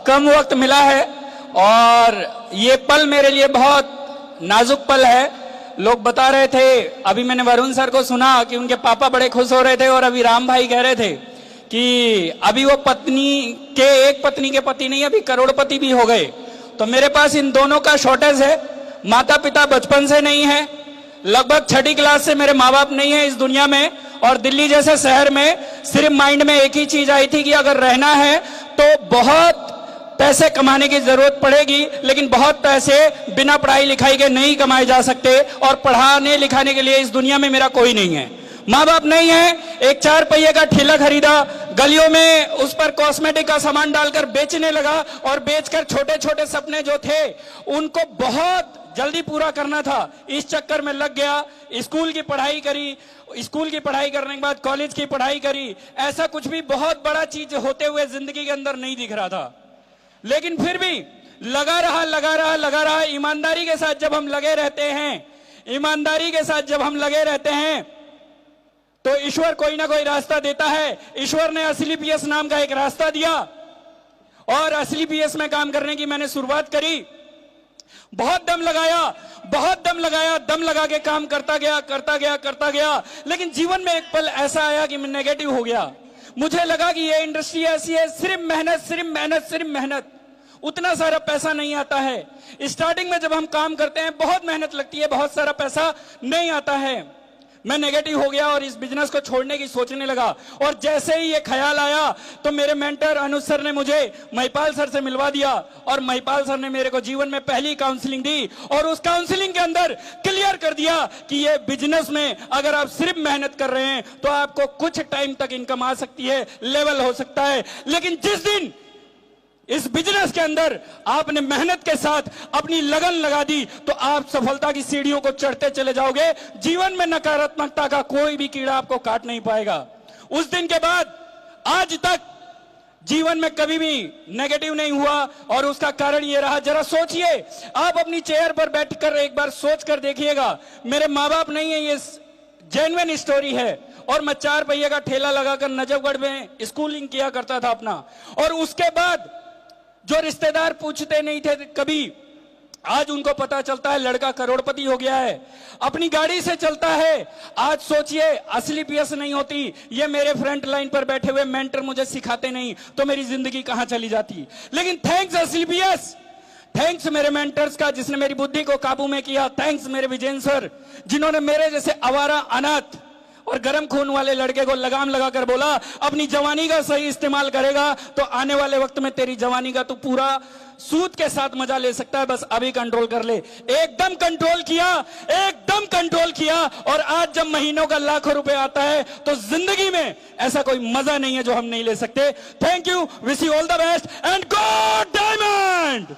कम वक्त मिला है और ये पल मेरे लिए बहुत नाजुक पल है। लोग बता रहे थे, अभी मैंने वरुण सर को सुना कि उनके पापा बड़े खुश हो रहे थे और अभी राम भाई कह रहे थे कि अभी वो एक पत्नी के पति नहीं, अभी करोड़पति भी हो गए। तो मेरे पास इन दोनों का शॉर्टेज है। माता पिता बचपन से नहीं है, लगभग 6ठी क्लास से मेरे माँ बाप नहीं है इस दुनिया में, और दिल्ली जैसे शहर में सिर्फ माइंड में एक ही चीज आई थी कि अगर रहना है तो बहुत पैसे कमाने की जरूरत पड़ेगी, लेकिन बहुत पैसे बिना पढ़ाई लिखाई के नहीं कमाए जा सकते, और पढ़ाने लिखाने के लिए इस दुनिया में मेरा कोई नहीं है। माँ बाप नहीं है, एक 4 पहिए का ठेला खरीदा, गलियों में उस पर कॉस्मेटिक का सामान डालकर बेचने लगा, और बेचकर छोटे छोटे सपने जो थे उनको बहुत जल्दी पूरा करना था, इस चक्कर में लग गया। स्कूल की पढ़ाई करी, स्कूल की पढ़ाई करने के बाद कॉलेज की पढ़ाई करी। ऐसा कुछ भी बहुत बड़ा चीज होते हुए जिंदगी के अंदर नहीं दिख रहा था, लेकिन फिर भी लगा रहा। ईमानदारी के साथ जब हम लगे रहते हैं, ईमानदारी के साथ जब हम लगे रहते हैं तो ईश्वर कोई ना कोई रास्ता देता है। ईश्वर ने असली पीएस नाम का एक रास्ता दिया और असली पीएस में काम करने की मैंने शुरुआत करी। बहुत दम लगाया, दम लगा के काम करता गया, लेकिन जीवन में एक पल ऐसा आया कि मैं नेगेटिव हो गया। मुझे लगा कि ये इंडस्ट्री ऐसी है, सिर्फ मेहनत, उतना सारा पैसा नहीं आता है। स्टार्टिंग में जब हम काम करते हैं बहुत मेहनत लगती है, बहुत सारा पैसा नहीं आता है। मैं नेगेटिव हो गया और इस बिजनेस को छोड़ने की सोचने लगा, और जैसे ही ये ख्याल आया तो मेरे मेंटर अनुज सर ने मुझे महिपाल सर से मिलवा दिया, और महिपाल सर ने मेरे को जीवन में पहली काउंसलिंग दी, और उस काउंसलिंग के अंदर क्लियर कर दिया कि ये बिजनेस में अगर आप सिर्फ मेहनत कर रहे हैं तो आपको कुछ टाइम तक इनकम आ सकती है, लेवल हो सकता है, लेकिन जिस दिन इस बिजनेस के अंदर आपने मेहनत के साथ अपनी लगन लगा दी तो आप सफलता की सीढ़ियों को चढ़ते चले जाओगे। जीवन में नकारात्मकता का कोई भी कीड़ा आपको काट नहीं पाएगा। उस दिन के बाद आज तक जीवन में कभी भी नेगेटिव नहीं हुआ, और उसका कारण ये रहा। जरा सोचिए, आप अपनी चेयर पर बैठकर एक बार सोच कर देखिएगा। मेरे माँ बाप नहीं है, ये जेन्युइन स्टोरी है, और मैं 4 पहिए का ठेला लगाकर नजफगढ़ में स्कूलिंग किया करता था अपना, और उसके बाद जो रिश्तेदार पूछते नहीं थे कभी, आज उनको पता चलता है लड़का करोड़पति हो गया है, अपनी गाड़ी से चलता है। आज सोचिए, असली पीएस नहीं होती, ये मेरे फ्रंट लाइन पर बैठे हुए मेंटर मुझे सिखाते नहीं तो मेरी जिंदगी कहां चली जाती। लेकिन थैंक्स असली पीएस, थैंक्स मेरे मेंटर्स का जिसने मेरी बुद्धि को काबू में किया, थैंक्स मेरे विजयन सर जिन्होंने मेरे जैसे आवारा, अनाथ और गर्म खून वाले लड़के को लगाम लगाकर बोला अपनी जवानी का सही इस्तेमाल करेगा तो आने वाले वक्त में तेरी जवानी का तू पूरा सूद के साथ मजा ले सकता है, बस अभी कंट्रोल कर ले। एकदम कंट्रोल किया, और आज जब महीनों का लाखों रुपए आता है तो जिंदगी में ऐसा कोई मजा नहीं है जो हम नहीं ले सकते। Thank you, wish you all the best and God diamond.